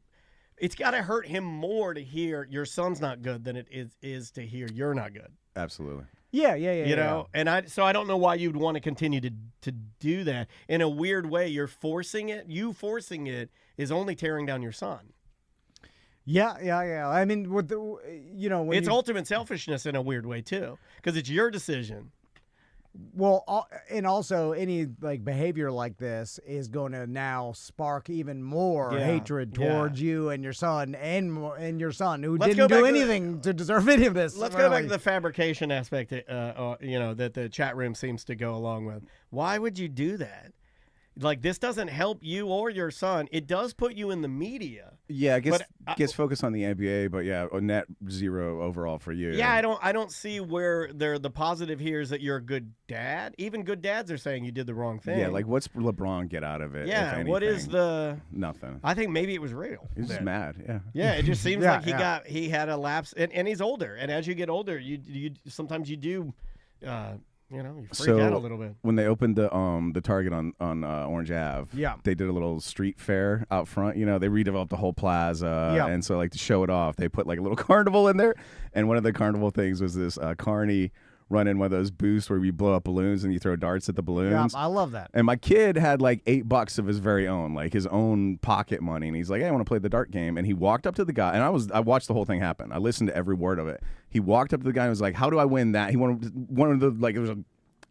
D: it's got to hurt him more to hear your son's not good than it is to hear you're not good.
E: Absolutely.
C: Yeah.
D: You know, and I don't know why you'd want to continue to do that. In a weird way, you're forcing it. You forcing it is only tearing down your son.
C: Yeah. I mean, with the, when
D: it's ultimate selfishness in a weird way too, because it's your decision.
C: Well, and also any like behavior like this is going to now spark even more hatred towards you and your son and your son who didn't do anything to deserve any of this.
D: Let's go back to the fabrication aspect, that the chat room seems to go along with. Why would you do that? Like, this doesn't help you or your son. It does put you in the media.
E: Yeah, I guess gets focused on the NBA, but yeah, a net zero overall for you.
D: Yeah, I don't see where the positive here is that you're a good dad. Even good dads are saying you did the wrong thing.
E: Yeah, like what's LeBron get out of it?
D: Yeah,
E: if
D: what is the
E: nothing?
D: I think maybe it was real.
E: He's just mad. Yeah.
D: Yeah, it just seems like he had a lapse, and he's older. And as you get older, you sometimes you do. You freak out a little bit.
E: When they opened the Target on Orange Ave, they did a little street fair out front. You know, they redeveloped the whole plaza, and so like to show it off, they put like a little carnival in there. And one of the carnival things was this carny running one of those booths where you blow up balloons and you throw darts at the balloons.
C: Yeah, I love that.
E: And my kid had like $8 of his very own, like his own pocket money, and he's like, "Hey, I want to play the dart game." And he walked up to the guy, and I watched the whole thing happen. I listened to every word of it. He walked up to the guy and was like, "How do I win that?" He wanted the like it was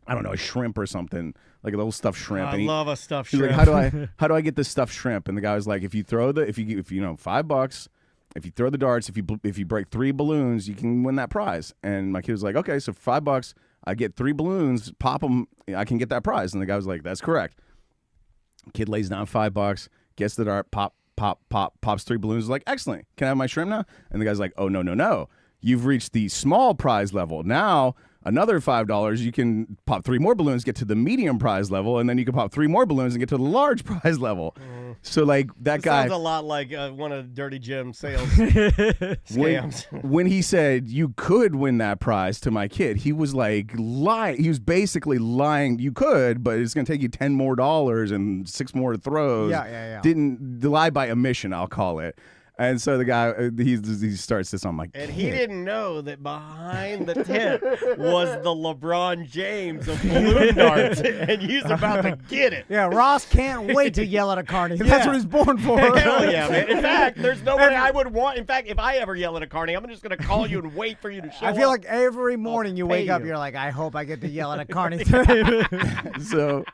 E: I don't know, a shrimp or something, like a little stuffed shrimp.
D: I
E: and
D: love a stuffed
E: he's
D: shrimp.
E: like, how do I get this stuffed shrimp? And the guy was like, if you know, $5, if you throw the darts, if you break 3 balloons, you can win that prize. And my kid was like, okay, so for $5, I get 3 balloons, pop them, I can get that prize. And the guy was like, that's correct. Kid lays down $5, gets the dart, pops 3 balloons. Like, excellent. Can I have my shrimp now? And the guy's like, oh, no. You've reached the small prize level. Now, another $5, you can pop 3 more balloons, get to the medium prize level, and then you can pop 3 more balloons and get to the large prize level. So, like, that guy
D: sounds a lot like one of Dirty Jim's sales scams.
E: When he said you could win that prize to my kid, he was like lying. He was basically lying. You could, but it's going to take you $10 more and 6 more throws.
C: Yeah.
E: Didn't lie by omission, I'll call it. And so the guy, he starts this on my kid.
D: And he didn't know that behind the tent was the LeBron James of balloon darts, and he's about to get it.
C: Yeah, Ross can't wait to yell at a carny. That's what he's born for.
D: Hell yeah, man. In fact, there's nobody I would want. In fact, if I ever yell at a carny, I'm just going to call you and wait for you to show up.
C: I feel like every morning you wake up, you're like, I hope I get to yell at a carny today.
E: So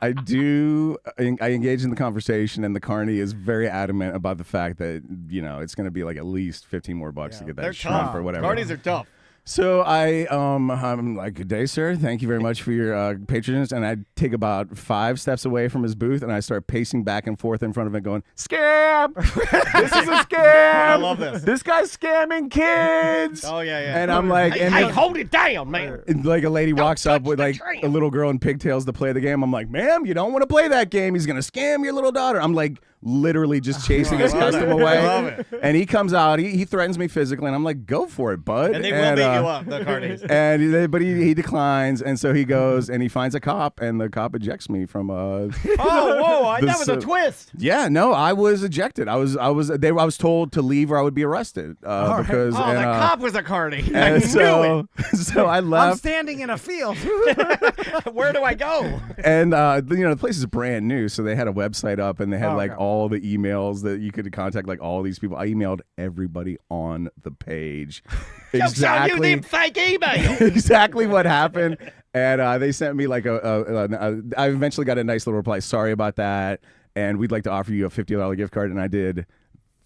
E: I engage in the conversation, and the carny is very adamant about the fact that, you know, it's going to be like at least $15 more to get that shrimp
D: tough.
E: or whatever.
D: Carnies are tough.
E: So I'm like, good day, sir. Thank you very much for your patronage. And I take about 5 steps away from his booth, and I start pacing back and forth in front of it going, scam! This is a scam!
D: I love this.
E: This guy's scamming kids!
D: Oh, yeah.
E: And I'm like...
D: Hey, hold it down, man.
E: And like a lady walks up
D: touch
E: with
D: the
E: like
D: tram.
E: a little girl in pigtails to play the game. I'm like, ma'am, you don't want to play that game. He's going to scam your little daughter. I'm like literally just chasing his custom away.
D: I love it.
E: And he comes out. He threatens me physically. And I'm like, go for it, bud.
D: And they will beat you up, the carnies.
E: But he declines. And so he goes and he finds a cop. And the cop ejects me from
D: Oh, whoa. That was a twist.
E: Yeah, no, I was ejected. I was told to leave or I would be arrested. Because
D: the cop was a carny. I
E: and
D: knew
E: so I left.
C: I'm standing in a field.
D: it. Where do I go?
E: And the place is brand new, so they had a website up, and they had
C: Okay.
E: all the emails that you could contact, like all these people. I emailed everybody on the page.
D: Show you them fake emails.
E: Exactly what happened, and they sent me like I eventually got a nice little reply. Sorry about that, and we'd like to offer you a $50 gift card. And I did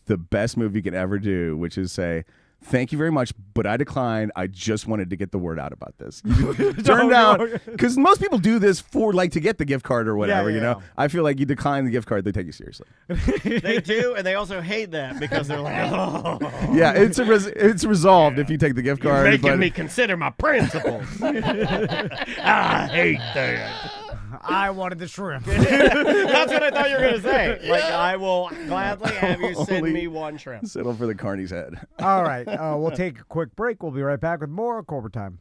E: the best move you could ever do, which is say, thank you very much, but I declined. I just wanted to get the word out about this. Turn down, because most people do this for like to get the gift card or whatever. You know, I feel like you decline the gift card, they take you seriously.
D: They do, and they also hate that because they're like, oh.
E: Yeah, it's resolved if you take the gift card.
D: Making me consider my principles. I hate that.
C: I wanted the shrimp.
D: That's what I thought you were going to say. Like, I will gladly have you send me 1 shrimp.
E: Settle for the carny's head.
C: All right, we'll take a quick break. We'll be right back with more Corporate Time.